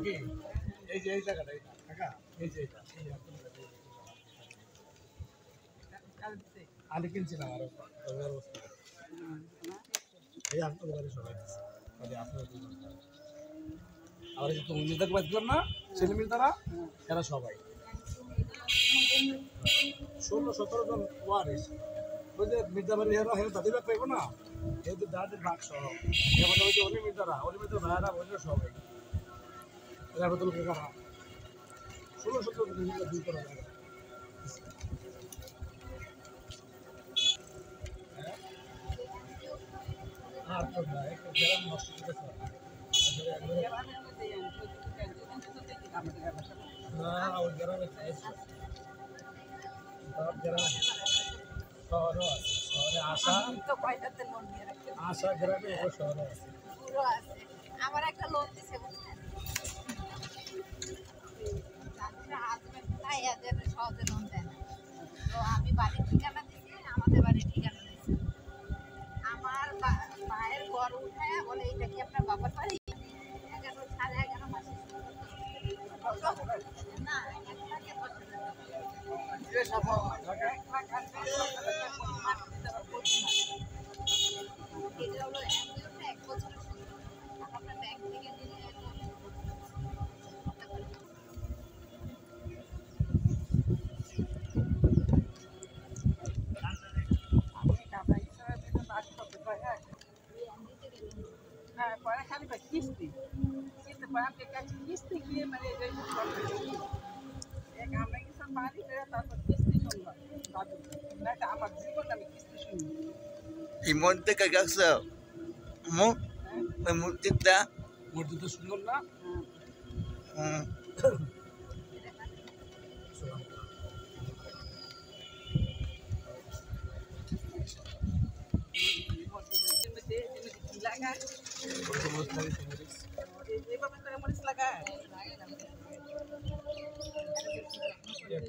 নাকি এই যে এই জায়গাটা কাকা এই যে এটা আমি কিনছিলাম আরো এই আপনাদের বাড়ি সবাই আপনার আবার এই যে তুমি মির্জাকে বাঁচলাম না ছেলে মেয়ে তারা এরা সবাই 16-17 জন ওয়ারিস ওই যে মির্জা বাড়ি হেরা হেরা দাদি ভাগ পাইবো না এই যে দাদির ভাগ সহ এবার ওই যে অলিমিতারা ভাইয়ারা ওইটা সবাই এরা বদল কাকা 16-17 জন দুই করা যায় আর তো না একটা গ্রাম নষ্ট করতেছে না ওই গ্রামে সব গ্রামে শহরও আছে শহরে আশা গ্রামে ও শহরে আছে আমার একটা লোন দিছে সহজে লোন দেয় না তো আমি বাড়ির ঠিকানা দিচ্ছি আমাদের বাড়ির ঠিকানা দিচ্ছি আমার মায়ের ঘর উঠায় বলে এটা কি আপনার বাবার বাড়ি 11-11.5 মাসে না এটা হলো এক বছরের আপনার ব্যাংক থেকে দিলে কিস্তি গিয়ে মানে আমরা কিছু পারি তারপর কিস্তি শুনলাম আমার জীবন আমি কিস্তি শুনি এই মধ্যে কাছে ওই মসজিদটা মসজিদটা সুন্দর না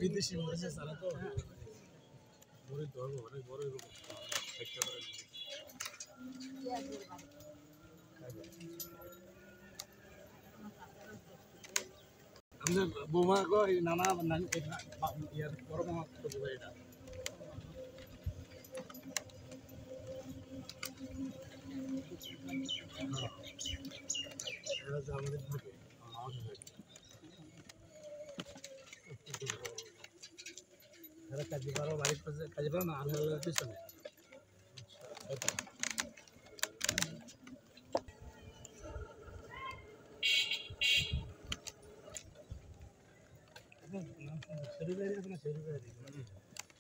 বিদেশি মরিচে চালা তো মরিচ ধরবো অনেক বড় আমাদের বৌমা গো এই নানা ইয়ার বড় মামা করবো এটা আমাদের থাকে কাজী পাড়া বাড়ির পাশে কাজী পাড়া না আলহার পিছনে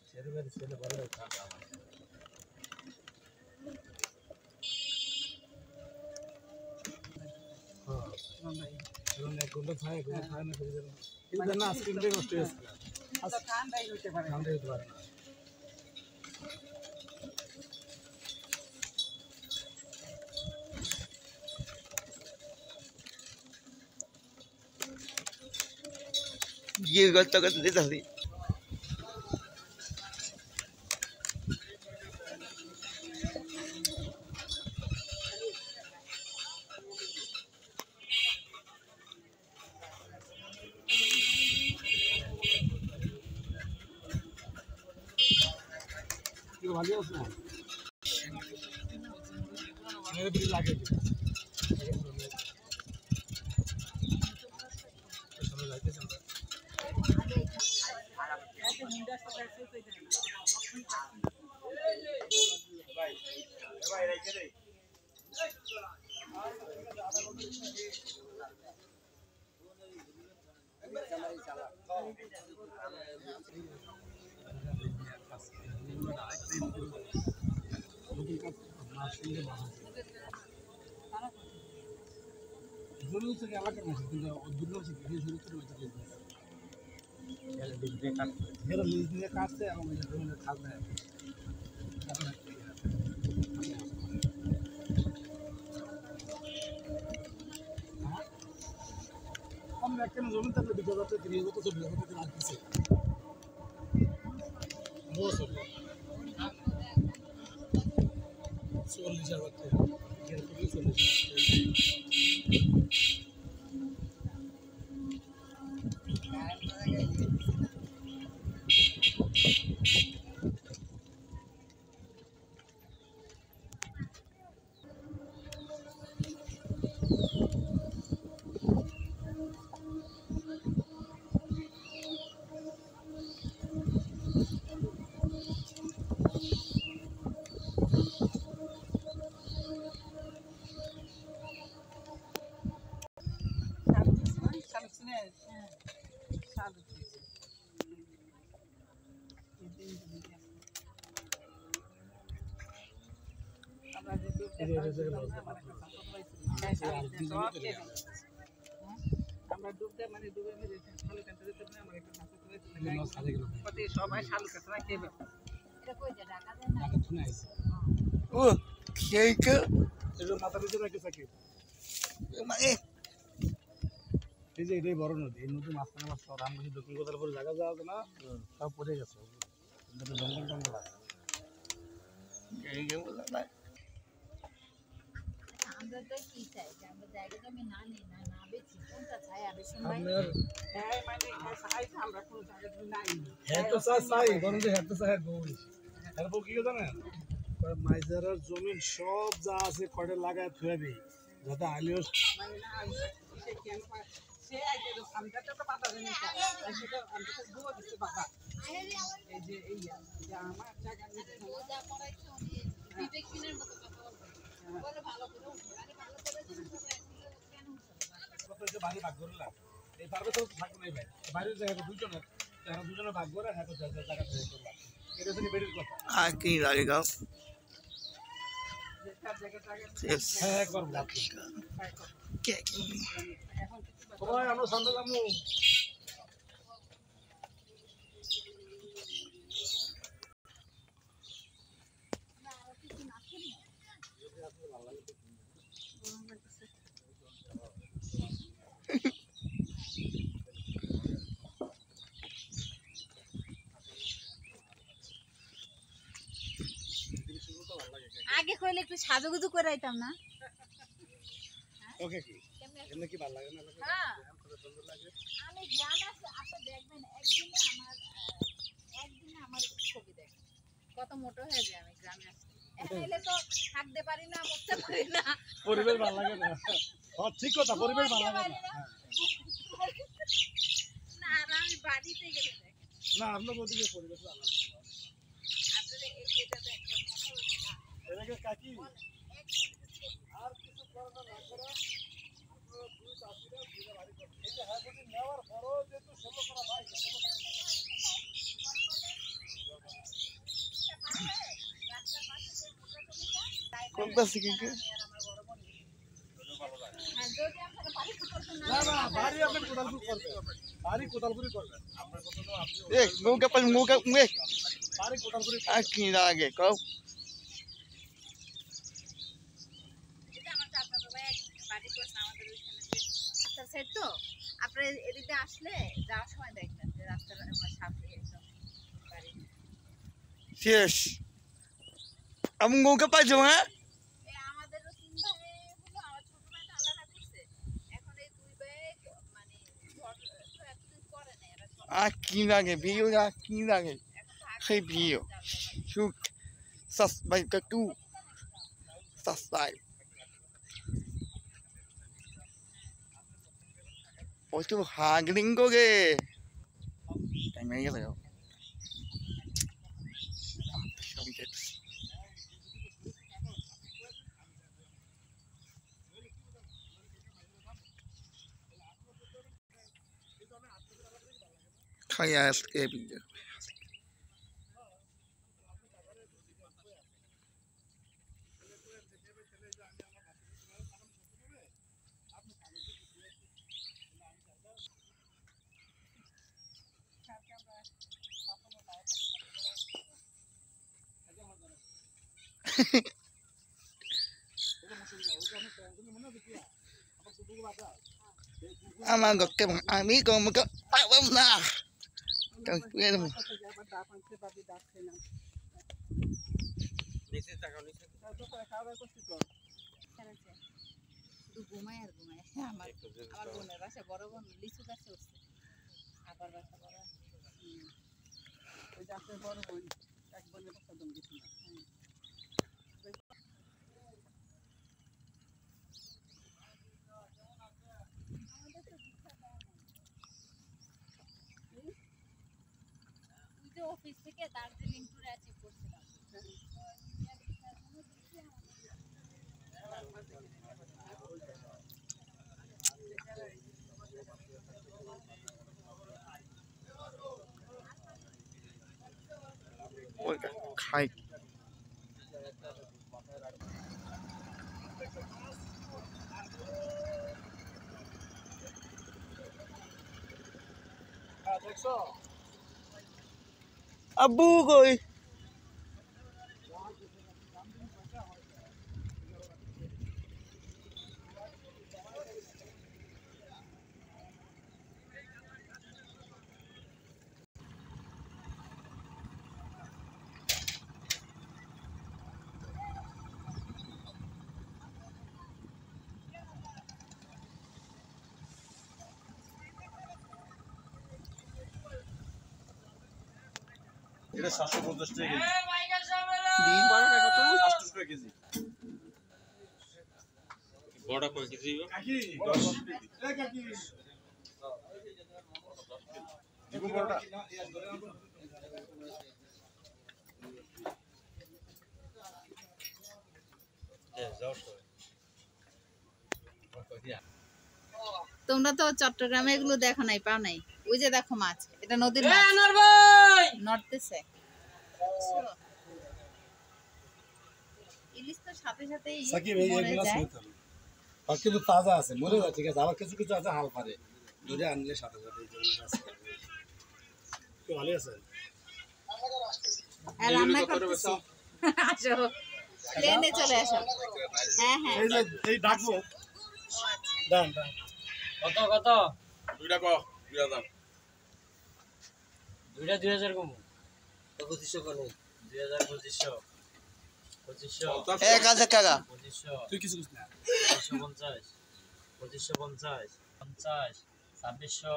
শেরবাড়ি ছেলে বড় এক ঘন্টা খায় না না আইসক্রিমটাই নষ্ট হয়েছে ঠান্ডাই হতে পারে ঠান্ডা হতে পারে না গিয়ে গত কথা দিতে হবে ভালো আছে লাগে জরুরি থেকে এলাকার মাঝে কিন্তু দুর্গ জরুরি করে লিজ দিয়ে কাটছে এবং জমিতে থাকবে আমরা একটা জমি থাকলে 20,000 থেকে 30,000 থেকে 40,000 থেকে রাখতেছে 40,000 টাকা এই যে এটা গেল আমার একটা চাচা ভাই ছিল। সব খেয়ে ফেলছে। আমরা ডুবতে মানে ডুবে মেরে শালু কাটতে যেতে না আমার একটা চাচা ভাই ছিল। লস হারিয়ে গেল কত সবাই শালু কাটতে খেয়ে ফেলছে। এটা কই যে ঢাকা দেয় না ঢাকা শুনে আইছে ও সেইটা এই যে মাথা নিচে রাখে থাকে মানে এই যে এটাই বড় নদী এই নদী মাঝখানে আমার শহর আমি দক্ষিণ কোথার পরে জায়গা যাওয়া না সব পড়ে গেছে জঙ্গল টঙ্গল আছে এইটা বলা না আমরা তো কি চাই যে আমরা জায়গা জমি না নিই না না বেচি কোনটা চাই আর সময় আপনার হ্যাঁ মানে সাইজ আমরা কোনো জায়গা নাই। হ্যাঁ তো চাই বরং যে হ্যাঁ তো চাই বই এরপর কি জানেন মাইজারের জমিন সব যা আছে কটে লাগায় থুয়াবি যাতে আলিও মানে না সে কেন সে আইতে আমরা তো পাতা জানি না সেটা আমরা তো দুয়া দিতে বাবা এই যে এই যে আমার জায়গা নিতে ও যা পড়াইছে উনি বিবেকহীনের মতো কথা বলবে বলে ভালো করে উঠে আরে ভালো করে যদি তোমরা কেন উঠবে কত যে বাড়ি ভাগ করে লাগে এই পারবে তো থাকবে নাই ভাই বাইরের জায়গা দুজনের তারা দুজনে ভাগ করে হ্যাঁ তো জায়গা থেকে করলাম এটা হচ্ছে বেরির কথা আর কি লাগেগা যে তার জায়গা Yes. হ্যাঁ হ্যাঁ করবো কে এখন কিছু সবাই আমরা সামনে যাবো আগে কইলে একটু সাজুগুজু করে আইতাম না ওকে কি এমনি কি ভালো লাগে না লাগে হ্যাঁ সুন্দর লাগে আমি জ্ঞান আছে আপনি দেখবেন একদিনে আমার ছবি দেখেন কত মোটো হয়ে যায় আমি গ্রামে আসি এখন এলে তো থাকতে পারি না মরতে পারি না পরিবেশ ভালো লাগে না হ্যাঁ ঠিক কথা পরিবেশ ভালো লাগে না না আর আমি বাড়িতে গেলে দেখেন না আপনার ওদিকে পরিবেশ ভালো লাগে আপনাদের এটাতে একটা মনে হচ্ছে না এটাকে কাকি এক আর কিছু করবে না করে আপনারা দুই চাষিরা দুইটা বাড়ি করবেন এই যে হ্যাঁ যদি নেওয়ার পরও যেহেতু 16 করা ভাই কোন পাশে কি হ্যাঁ যদি আপনারা বাড়িতে করতেন না না বাড়ি আপনি কোদালপুর করবেন বাড়ি কোদালপুরি করবেন আপনার কথা তো আপনি এ মুখে পাল মুখে মুখে বাড়ি কোদালপুরি আর কি লাগে কও এটা আমার চাচাতো ভাই বাড়ি করছে আমাদের ওইখানে যে রাস্তার সাইড তো আপনারা এদিকে আসলে যাওয়ার সময় দেখবেন যে রাস্তার আমার সামনে একদম বাড়ি শেষ আমি মুখে পাইছো হ্যাঁ এই আমাদেরও তিন ভাই হলো আমার ছোট ভাইটা আলাদা করছে এখন এই দুই ভাই মানে ঘর তো এতদিন করে না এরা সব আর কি লাগে ভিউ আর কি লাগে এখন তো সেই ভিউ শুক সাবস্ক্রাইব টু সাবস্ক্রাইব ওই তো হাগলিং করে টাইম হয়ে গেল খাইয়া আজকে ভিডিও আমার গকে আমি কম পাবো না আবার ডাক আনতে পাবি ডাক খাই না নিচে টাকা নিচে তো খাওয়া দাওয়া করছিস তো খেলেছে শুধু ঘুমায় আর ঘুমায় আমার আমার বোনের বাসা বড় বোন লিচু গাছে উঠছে আবার বাসা বড় ওই ডাক্তার বড় বোন এক বোনের বাসা দম দিছিল অফিস থেকে দার্জিলিং ট্যুরে অ্যাচিভ করছিলাম ওই খাই দেখছো আব্বু কই এটা 750 টাকা কেজি। ডিম বড়টা কত? 800 টাকা কেজি। বড় কয় কেজি হইব? কাকি 10 কেজি। এ কাকি দিব বড়টা? তোমরা তো চট্টগ্রামে এগুলো দেখো নাই, পাও নাই। ওই যে দেখো মাছ, এটা নদীর মাছ নড়তেছে। ইলিশ তো সাথে সাথে সাকিব এই মরে এগুলা যায়। সইতে হবে। আর কিন্তু তাজা আছে, মরে যায়, ঠিক আছে। আবার কিছু কিছু আছে হাল পারে, ধরে আনলে সাথে সাথে এই যেগুলো আছে। কি ভালো আছে? আর রান্না করতেছি। আসো, প্লেনে চলে আসো। হ্যাঁ হ্যাঁ। এই যে এই ডাকবো, ডান ডান। কত কত? দুইটা ক, 2000। দুইটা 2000 কম। 2500 কোন? 2000 2500। 2500 1000 টাকা 2500 তুই কিছু কিছু না। 2550 2550 50 2600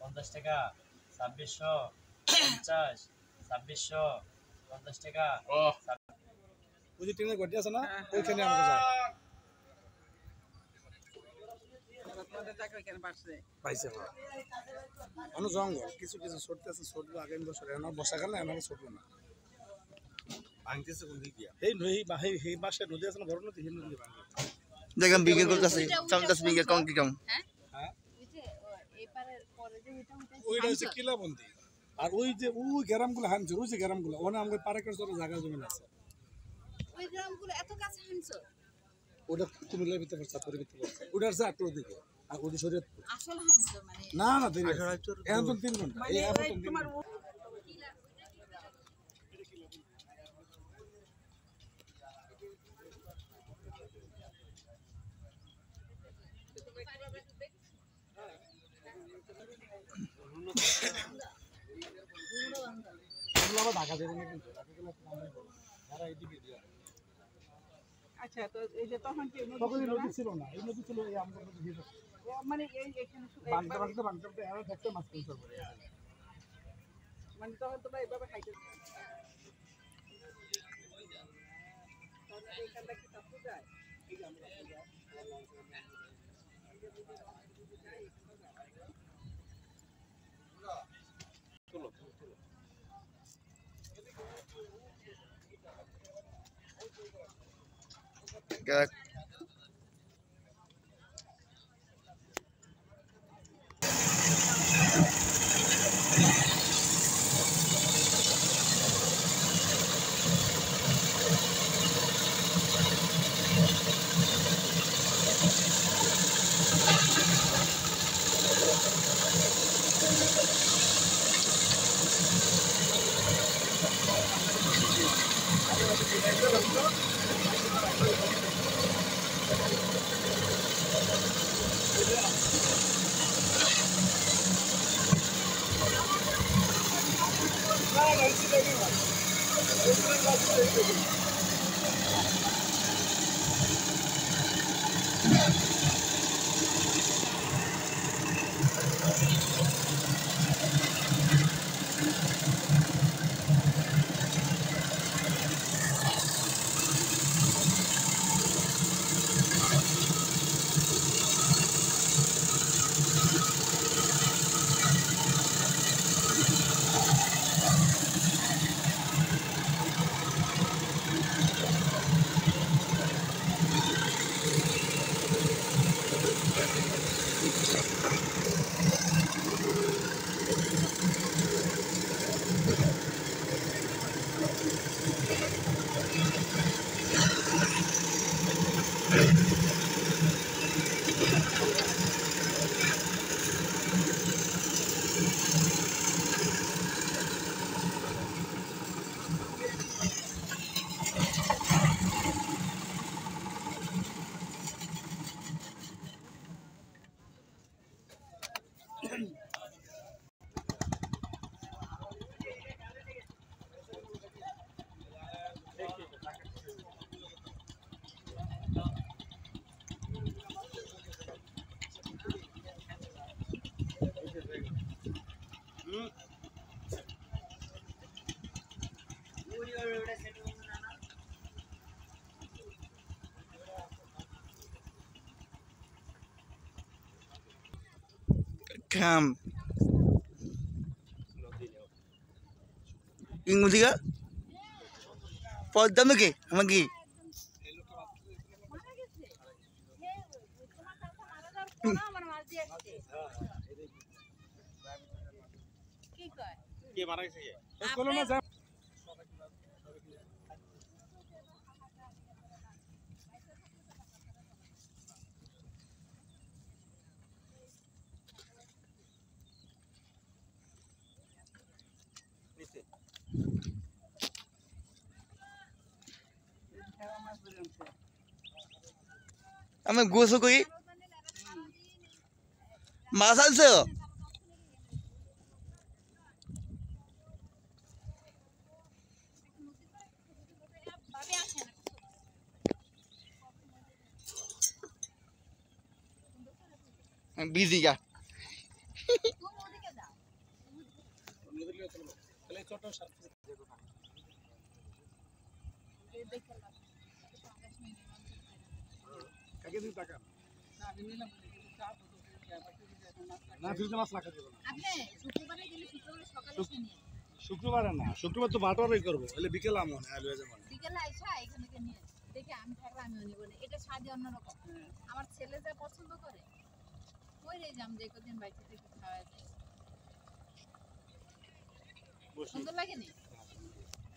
50 টাকা 2600 50 2600 50 টাকা ও ওই যে ট্রেনের গড়ি আছে না, ওইখানে আমাকে যায়। আপনাদের জায়গা এখানে বাড়ছে। পাইছে না। অন্য জঙ্গল, কিছু কিছু ছড়তে আছে, ছড়বে আগামী বছর। এখন বর্ষাকালে এখন ছড়বে না। ভাঙতেছে কোন দিক দিয়া? এই নদী বা এই বাসে নদী আছে না, বড় নদী, সেই নদী ভাঙবে। দেখেন বিঘে করতেছে 50 বিঘে কম কি কম হ্যাঁ, ওই যে এপারের পরে যে ওইটা হচ্ছে কিলাবন্দি। আর ওই যে ওই গ্রামগুলো হানছে, ওই যে গ্রামগুলো ওখানে আমাদের পার্কের জন্য জায়গা জমি আছে। ওই গ্রামগুলো এত কাছে হানছো। ওটা কুমিল্লার ভিতরে চাঁদপুরের ভিতরে আছে। ওটা আছে আটটার দিকে, আর ওটা শরীয়তপুর। আসল হানছো মানে না না দেরি আছে। এখন তো 3 ঘন্টা। মানে এই এখন ওই তো 3 তোমার ঘন্টা। এগুলো আবার ঢাকা দেবে না কিন্তু, ঢাকা গেলে একটু দাম নেই। যারা এদিকে দিয়ে আচ্ছা, তো এই যে তখন কি নদী তখন এই ছিল নদী না? ছিল না, এই নদী ছিল এই আমাদের নদী ছিল। ও মানে এই এখানে বাংলা বাংলা এরা থাকতে মাছ কিনতে পারে। মানে তখন তোমরা এইভাবে খাইতে এখানটা কি চাপু যায়? খাম ইংরেজিগা পদ্মা নাকি আমাকে কি কয় কে মারা গেছে কে? বলো না যা- আমি গোসল করি মাছ আনছো ভাবে আসে না বিজি গা তুমি ওদিকে যাও তাহলে ছোট সাথে এই দেখো না 5 মিনিট কাকে দিন টাকা না আমি নিলাম না, কিন্তু চা বোতল দিয়ে আবার ফ্রিজে এখন মাছ রাখা। না ফ্রিজে মাছ রাখা যাবে না আপনি শুক্রবারে গেলে শুক্রবারে সকালে এসে নিয়ে শুক্রবারে না শুক্রবার তো বাটোয়ারাই করবো এলে বিকেল আমো না আলু যেমন বিকেলে আইসা এখান থেকে নিয়ে দেখে আমি থাকলে আমিও নিব না এটা স্বাদই অন্যরকম আমার ছেলে যা পছন্দ করে ওই রে যাম যে কদিন বাইরে থেকে খাওয়া যায় সুন্দর লাগে নি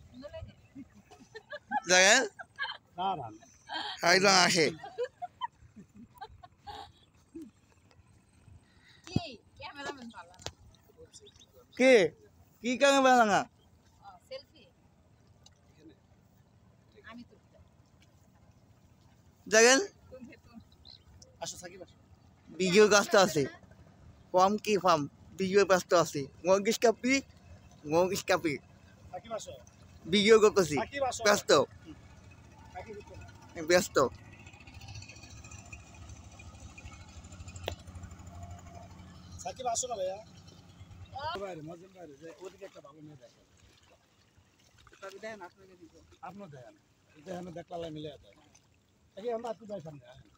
সুন্দর লাগে দেখেন না না না। একদম আসে কি ক্যামেরাম্যান ভালো না কে কি কারণে বানাঙা সেলফি আমি তুলতে দেখেন আসো সাকিব আসো ভিডিও কাজটা আছে ফার্ম কি ফার্ম ভিডিও কাজটা আছে মগিস কাপি সাকিব আসো ভিডিও করতেছি সাকিব আসো ব্যস্ত সাকিব একটু না। ব্যস্ত সাকিব আসো না ভাইয়া বাইরে মজুম বাইরে যে ওদিকে একটা ভালো মেয়ে দেখো তবে দেখেন আপনাকে দিব। আপনিও দেখেন দেখেন দেখলা মিলে দেয় দেখি আমরা আপনি যাই সামনে আসেন।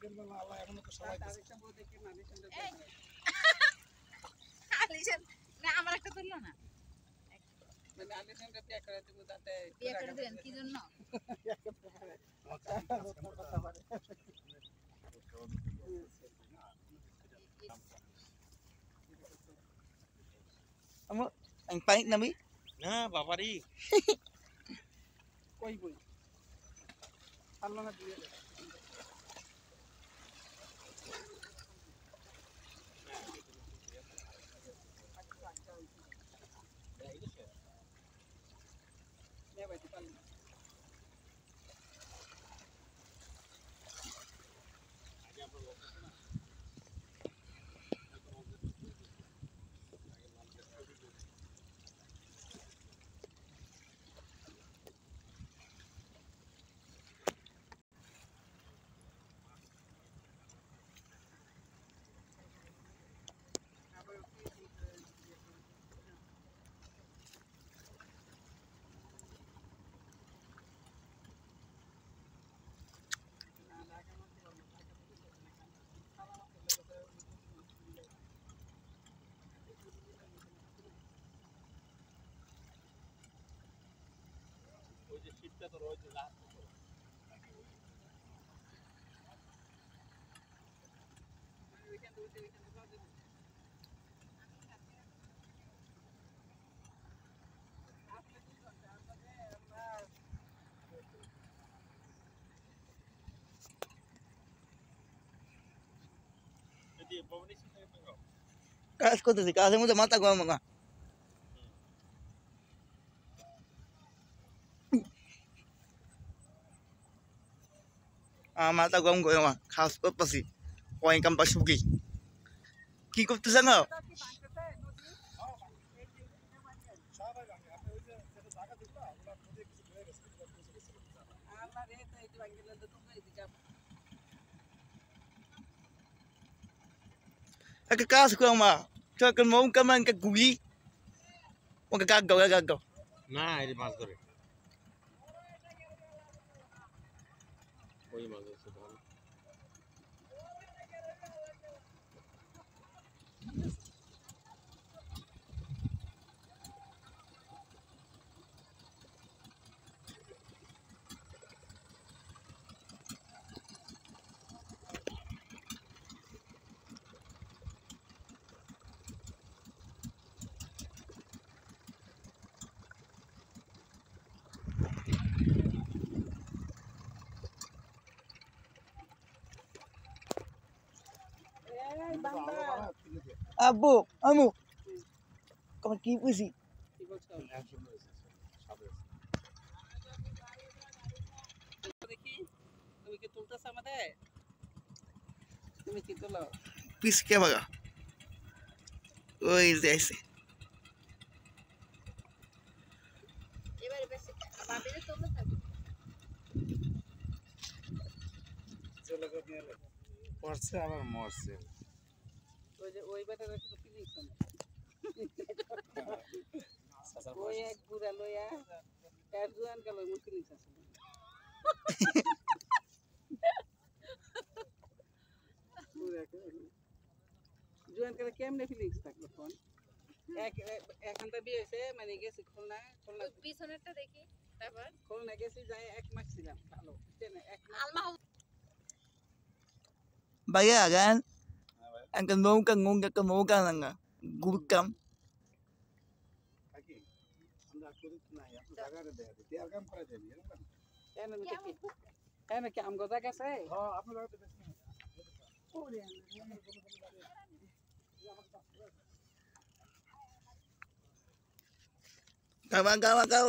কিন্তু না, আল্লাহ এখনো তো সবাই তার আরেকটা বউ দেখে মালিশানটা এই। দেখে। আলিশান না আমার একটা তুললো না মানে আলিশানটা বিয়ে করে দিব যাতে বিয়ে করে দিবেন কি জন্য আমি পানিত নামি না বাবারি কই বই আল্লাহ না দিয়ে দেয়। নে ভাই, দিতে পারলি না। কাজ করতেছি, কাজের মধ্যে মাথা গরম না। মাথা গরম করে আমার কাজ করতেছি, কয়েন কাম্পা শুকি। কি করতেছে না? Cái cá không mà cho cái món cảm ơn cái cùi một cái gaggaw না এই মাছ ধরে ওই মাছ আছে ভালো abu amu kau ki puisi কি বলছো দেখি তুমি কি তুলতেছ আমাদের তুমি কি তুলো pis ke baga oi dese এবারে বেশ বাবিরে তোমরা থাকো পড়ছে আবার মরছে ওই যে ওই বেটার একটু ফিলিংস না ওই এক বুড়া লইয়া এর জুয়ান গেল ওই ফিলিংস আছে জুয়ান করে কেমনে ফিলিংস থাকলো ফোন এখানটা বিয়ে হয়েছে মানে গেছি খুলনা পিছনেরটা দেখি তারপর খুলনা গেছি যাই 1 মাস ছিলাম ভালো বুঝছেন 1 মাস আলমা baya kan ang kan mo kan ngung ka mo kan nga gurkam থাকি আমরা করি নাই আপনি জায়গাটা দেয়া দিতে আর কাম করে দেন এরকম কেন নাকি কেন কি আমগো জায়গা আছে হ্যাঁ আপনি জায়গাটা বেশি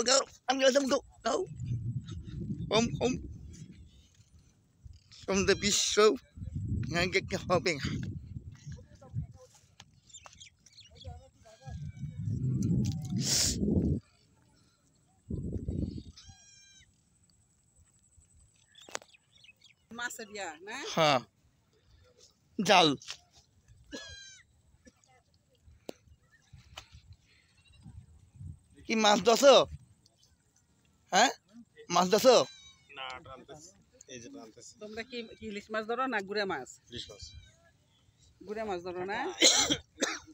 go ambil sama go om from the pisau ngang cái hoping মাছ দিয়া না ha jal কি মাছ দছো হ্যাঁ মাছ দছো না টানতেছে এই যে টানতেছে তোমরা কি কি ইলিশ মাছ ধরো না গুড়া মাছ ইলিশ মাছ গুড়া মাছ ধরো না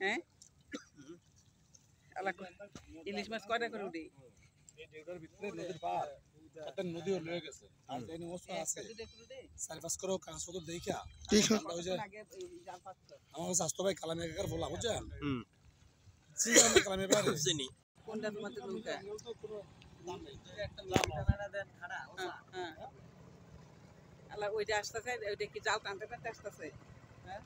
হ্যাঁ আলা ইলিশ মাছ কয়টা করে উঠি এই ডেউটার ভিতরে নদীর পার একটা নদী লয়ে গেছে আর এই নৌকা আছে দুটো করে দে সার্ভিস করো কাজ কত দেখিয়া ঠিক আমরা ওই যে আগে জাল পাততো আমার স্বাস্থ্য ভাই কালামে কাকার বলা বুঝছেন হুম সিজন কালামে পারে চিনি কোনটা তোমাদের নৌকা হ্যাঁ আলা ওইটা আসতেছে ওইটা কি জাল টানতে টানতে আসতেছে হ্যাঁ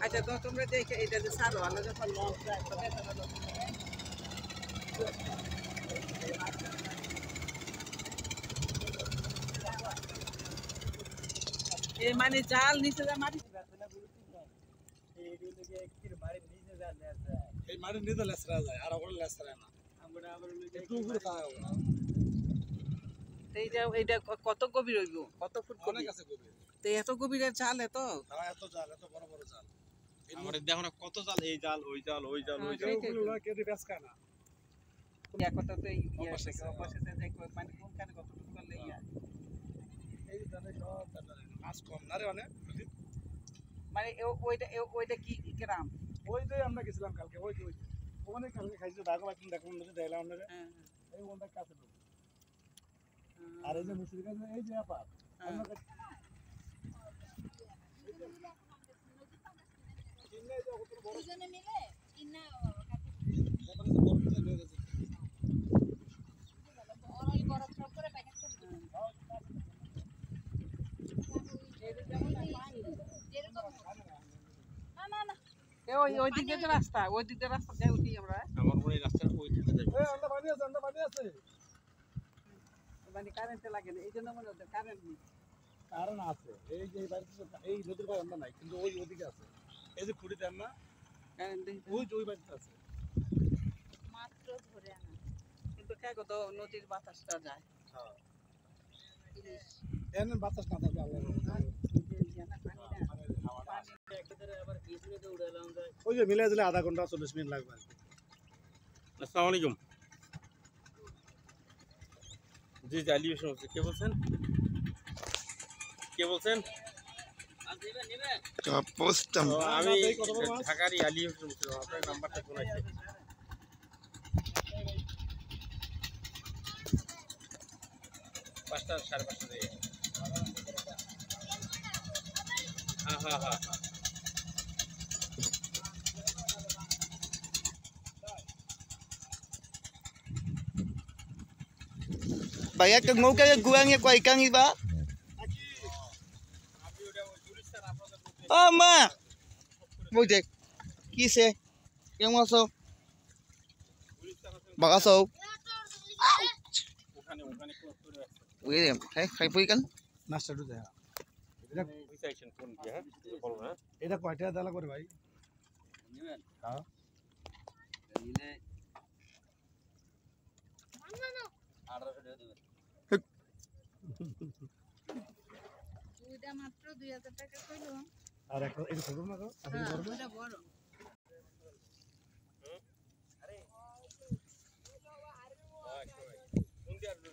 আচ্ছা তো তোমরা দেখে এটা যে ছাড়ো আলো যখন লঞ্চ যায় তখন এই মানে জাল নিচে যা মারি এই মাটির নিতে লেসরা যায় আর ওগুলো লেসরা না একটু উপরে খাওয়া ওগুলো এইটা কত গভীর হইব কত ফুট অনেক গভীর আছে গভীর তো এত গভীরের জাল এত তারা এত জাল এত বড় বড় জাল আমার দেখো না কত জাল এই জাল ওই জাল ওই জাল ওই জাল ওগুলো কেউ বেশ খায় না একটা তো ইয়ে আছে অপাশে দেখো মানে কোনখানে কতটুকু করলে ইয়া এই জালে সব মাছ কম না রে অনেক মানে ওইটা কি গ্রাম ওই যে আমরা গেছিলাম কালকে ওই যে ওখানে কালকে খাইছি দাগো বাকি দেখলাম নদী দেখলাম আমরা হ্যাঁ এই ওনটা কাছে ঢুকছে আর এই যে মিস্ত্রি কাছে এই যে আপা আমরা কাছে কিনে যে কত বড় দুজনে মিলে কিনা ব্যাপারে যে বড় কিছু হয়ে গেছে ওরাই বড় ট্রাক করে প্যাকেট করে ওই দিক দিয়ে রাস্তা ওই দিক দিয়ে রাস্তা দিয়ে উঠি আমরা আমার মনে হয় এই রাস্তাটা ওই দিকে যাবে। আমরা পানি আছে মানে কারেন্টে লাগে না এই জন্য মনে হচ্ছে কারেন্ট নেই কারণ আছে এই যে এই বাড়িতে এই নদীর পাড়ে আমরা নাই কিন্তু ওই ওদিকে আছে এই যে খুঁড়িতে আমরা কারেন্ট নেই ওই যে ওই বাড়িতে আছে মাত্র ধরে আনা কিন্তু কে কত নদীর বাতাসটা যায় ইলিশ এনে বাতাস না থাকবে আল্লাহ ওই যে মিলাই দিলে আধা ঘন্টা 40 মিনিট লাগবে আর কি আসসালামু আলাইকুম। জি জি আলিউশন হচ্ছে। কে বলছেন? কে বলছেন? পোস্টাম তো আমি ঢাকারই আলিউশন বলছিলাম। আপনার নাম্বারটা কোন আছে? পাঁচটা 5:30 থেকে। হ্যাঁ। Bayar ke ngau ke gurangnya kau ikan ni ba? Ama. Mau dek. Kise. Yang masuk. Bakasau. ওখানে ক্লোজ করে রাখছে। William, hai pui kan? Master টু দেখা এটা বুঝাইছেন কোন কি হ্যাঁ? বলবো না। এটা কয়টা দালা করে ভাই হ্যাঁ ওইটা মাত্র 2000 টাকা কইলো আর একটা এটা ছোট না তো হ্যাঁ ওটা বড় কোন দিয়ে আসবে?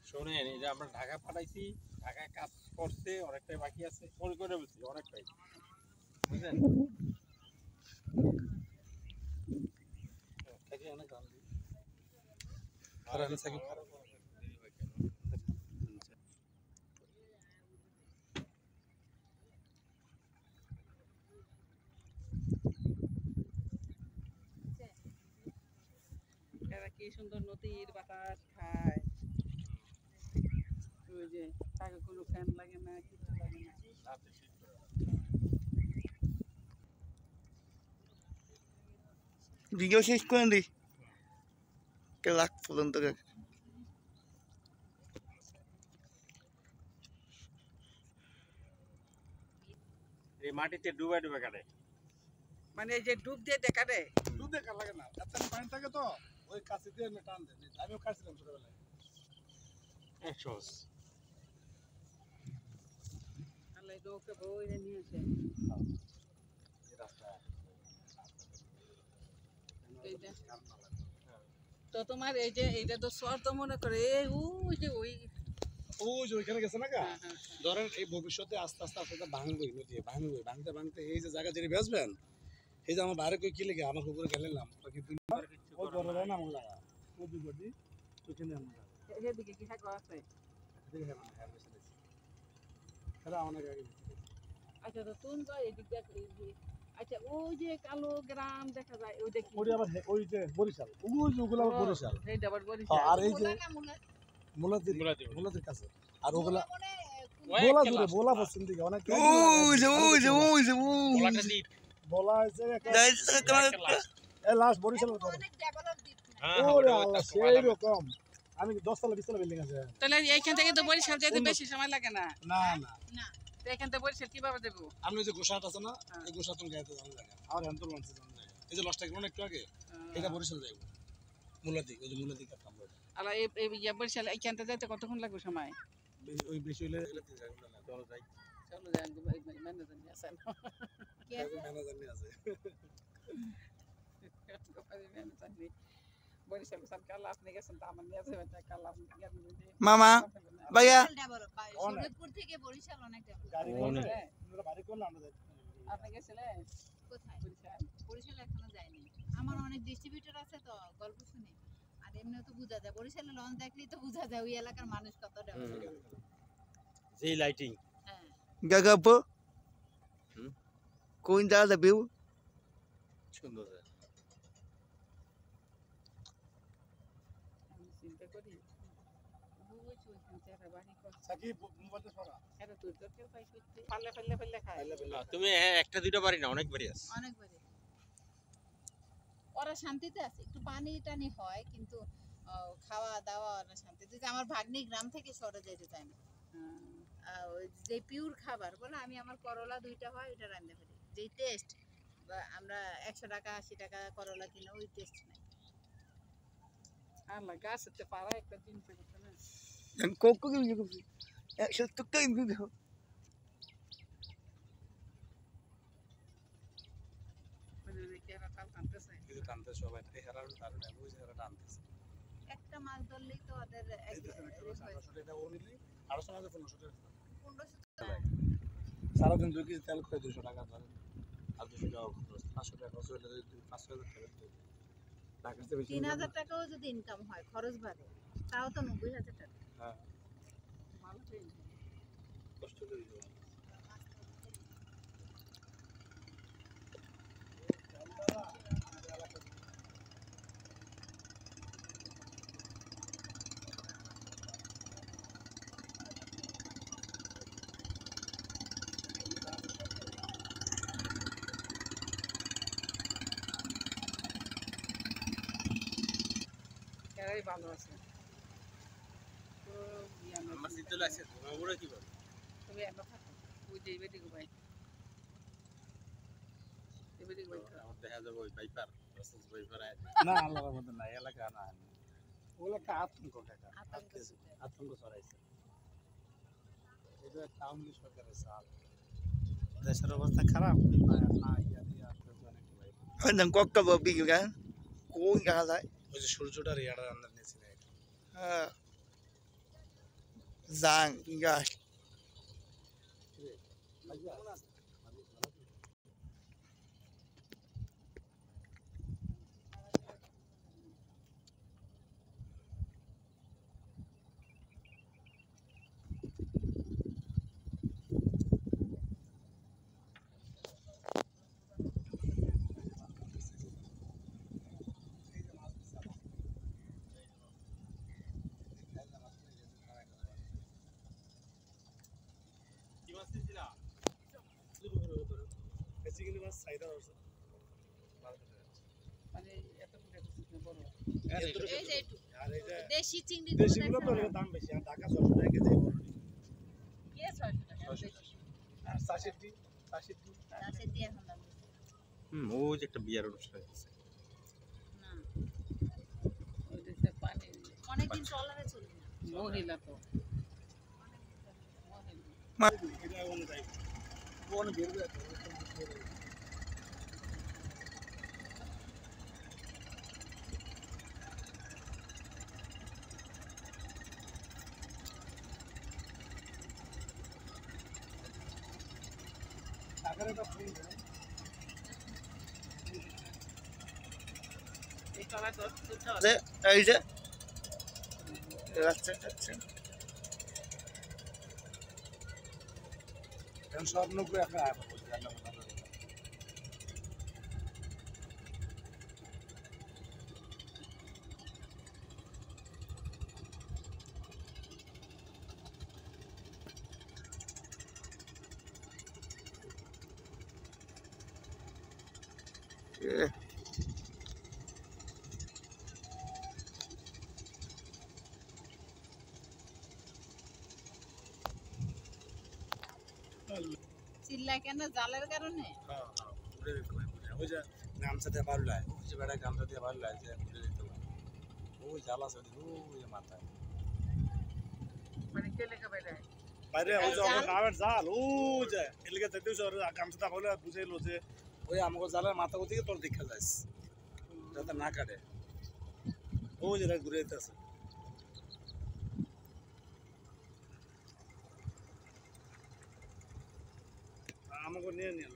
শোনেন, এই যে আমরা ঢাকা পাঠাইছি, ঢাকায় কাজ করছে, অনেকটাই বাকি আছে, ফোন করে বলছি অনেকটাই, বুঝলেন? এরা কি সুন্দর নদীর বাতাস খায় ওই যে তাকে কোনো ফ্যান লাগে না কিছু লাগে না Video শেষ করে দি। কে লাখ পর্যন্ত কে। এই মাটিতে ডুবে কাটে। মানে এই যে ডুব দিয়ে দেখা দেয় দুধ দেখা লাগে না আচ্ছা পানি থাকে তো ওই কাছে দিয়ে এনে টান দেয় আমিও কাটছিলাম ছোটবেলায় আল্লাহ নৌকা বইরে নিয়ে আসে এইটা তো তোমার এই যে এইটা তো সর তো মনে করে ওই যে ওই ওই যে ওইখানে গেছে না গা হ্যাঁ, হ্যাঁ। ধরেন এই ভবিষ্যতে আস্তে আস্তে ভাঙবে নদী ভাঙতে এই যে জায়গা যেটা বেসবেন এই যে আমার বাইরে কই কি লেগে আমার উপরে গেলাম ওই বড় না আমার লাগা নদী গদি ওইখানে আমরা এদিকে কি থাকো আছে দেখে না হ্যাঁ বেশি দেখছি তারা অনেক আগে আচ্ছা তো তুমি তো এদিক দিয়ে আচ্ছা ওই যে কালো গ্রাম দেখা যায় ওই দেখি ওই আবার ওই যে বরিশাল ওই যে ওগুলো আবার বরিশাল এইটা আবার বলিস হ্যাঁ, আর এই যে না মুলাদির কাছে আর ওগুলা মনে বোলা দূরে বোলা পশ্চিম দিকে অনেক বলাটা দ্বীপ। বলা হয়েছে লাস্ট বরিশালের পরে অনেক ডেভেলপ দিত হ্যাঁ, ওরে ওটা আল্লাহ একটা সেই রকম আমি 10 তলা 20 তলা বিল্ডিং আছে তাহলে এইখান থেকে তো বরিশাল যেতে বেশি সময় লাগে না না না না তো এখান থেকে বরিশাল কিভাবে দেবো আমি ওই যে গোসাট আছে না এই গোসাট তুমি গাইতে জানা লাগে আর হেন্তর মানছে জানা লাগে এই যে লসটা কেমন একটু আগে এটা বরিশাল যাইব মুলাদি ওই যে মুলাদি কাটলাম আর এই বরিশাল এইখান থেকে যেতে কতক্ষণ লাগবে সময় ওই বেশি হইলে চলো যাই। চলো যান ম্যানেজার নিয়ে আসেন কে ম্যানেজার নিয়ে আছে ম্যানেজার নিয়ে বরিশাল স্যার কাল আপনি গেছেন তো আমার নিয়ে যাবেন কাল আপনি মামা ভাইয়া ডেভেলপ শরীয়তপুর থেকে বরিশাল অনেক ডেভেলপ গাড়ি অনেক। করে আমরা বাড়ি করলে আমরা যাই আপনি গেছিলেন কোথায় বরিশাল বরিশাল এখনো যায়নি আমার অনেক ডিস্ট্রিবিউটর আছে তো গল্প শুনি আর এমনিও তো বোঝা যায় বরিশালে লঞ্চ দেখলেই তো বোঝা যায় ওই এলাকার মানুষ কত ডেভেলপ যেই লাইটিং হ্যাঁ Gagapo. Hmm? Kung the view. সুন্দর। সাকিব মোবাইলটা সরা এটা তুই তো কেউ পাই করতে পারলে ফেললে ফেললে খায় তুমি একটা দুইটা বাড়ি না অনেক বাড়ি আছে অনেকবারই ওরা শান্তিতে আছে, একটু পানি টানি হয় কিন্তু খাওয়া দাওয়া ওরা শান্তিতে। যে আমার ভাগ্নি গ্রাম থেকে শহরে যেতে চায় না, ওই যে পিওর খাবার বলে আমি আমার করলা 2টা হয় ওইটা রান্না করি, যেই টেস্ট আমরা 100 টাকা 80 টাকা করলা কিনে ওই টেস্ট নাই। আল্লাহ গাছেতে পারা একটা দিন পেতে না Yang koko gitu gitu. Ya satu kali gitu. মানে কেরা কাল কানতেছে কিন্তু টানতে সবাই এই হারার তার না বুঝে হারা টানতেছে একটা মাছ ধরলেই তো ওদের এটা ও নিলি 800 টাকা 1500 টাকা 1500 সারাদিন 2 কেজি তেল করে 200 টাকা ধরেন আর 200 টাকা খরচ 500 টাকা খরচ হলে 500 টাকা ফেরত দেবে টাকা তো বেশি 3000 টাকাও যদি ইনকাম হয় খরচ বাদে তাও তো 90000 টাকা। হ্যাঁ ভালো পেয়ে কষ্ট করে দিও কেরাই ভালো আছে তো আমার শীতল আছে তোমার উপরে কি বল তুমি একা থাকো ওই যে বেটি গো ভাই বেটি গো ভাই আমার দেখা যাবে ওই বাইপার প্রসেস বাইপার না আল্লাহর মধ্যে নাই এলাকা না ওগুলো একটা আতঙ্ক কাকা আতঙ্ক ছড়াইছে এটা টাউন সরকারের সাল দেশের অবস্থা খারাপ না ইয়া দিয়া অনেক ভাই Yang koko babi juga kan. Kau nggak ada. ওই যে সূর্যটা রিয়াটা রান্নার নিয়েছি না Zang gas. কি মাছ দিছিলা বেশি কিন্তু মাছ চাহিদা আছে মানে এত করে বড় এই যে একটু আর এটা দেশি চিংড়ি দেশিগুলো তো এর দাম বেশি আর ঢাকা 600 টাকা কেজি বড় কে 600 টাকা আর 60 আছে দিয়ে এখন দাম বেশি। ও যে একটা বিয়ার অনুষ্ঠান আছে না ওই দেশে পানি অনেকদিন ট্রলারে চলি না। মহিলা তো এটা অনুযায়ী কোন বের করে আগে এটা ফ্রি এই তলা তো দুটো Ada, ada. Rasa rasa. কারণ সব 90 টাকা আয় বলতে আল্লাহ তাআলা চিল্লা কেন জালের কারণে? হ্যাঁ হ্যাঁ ঘুরে দিতে হয় ওই যে গামছা দিয়ে পারলো ওই যে বেড়া গামছা দিয়ে পারলো যে ঘুরে দিতে হয় ওই জ্বালা আছে ওই যে মাথায় মানে কে লেখা বাইরে বাইরে ওই যে আমার নামের জাল ও যে এলাকা যেতে গামছাটা বলে বুঝাইলো যে ওই আমাকে জালের মাথা ওদিকে তোর দেখা যাস যাতে না কাটে ওই যে ঘুরে যেতে আছে আমাকে নিয়ে নিয়ে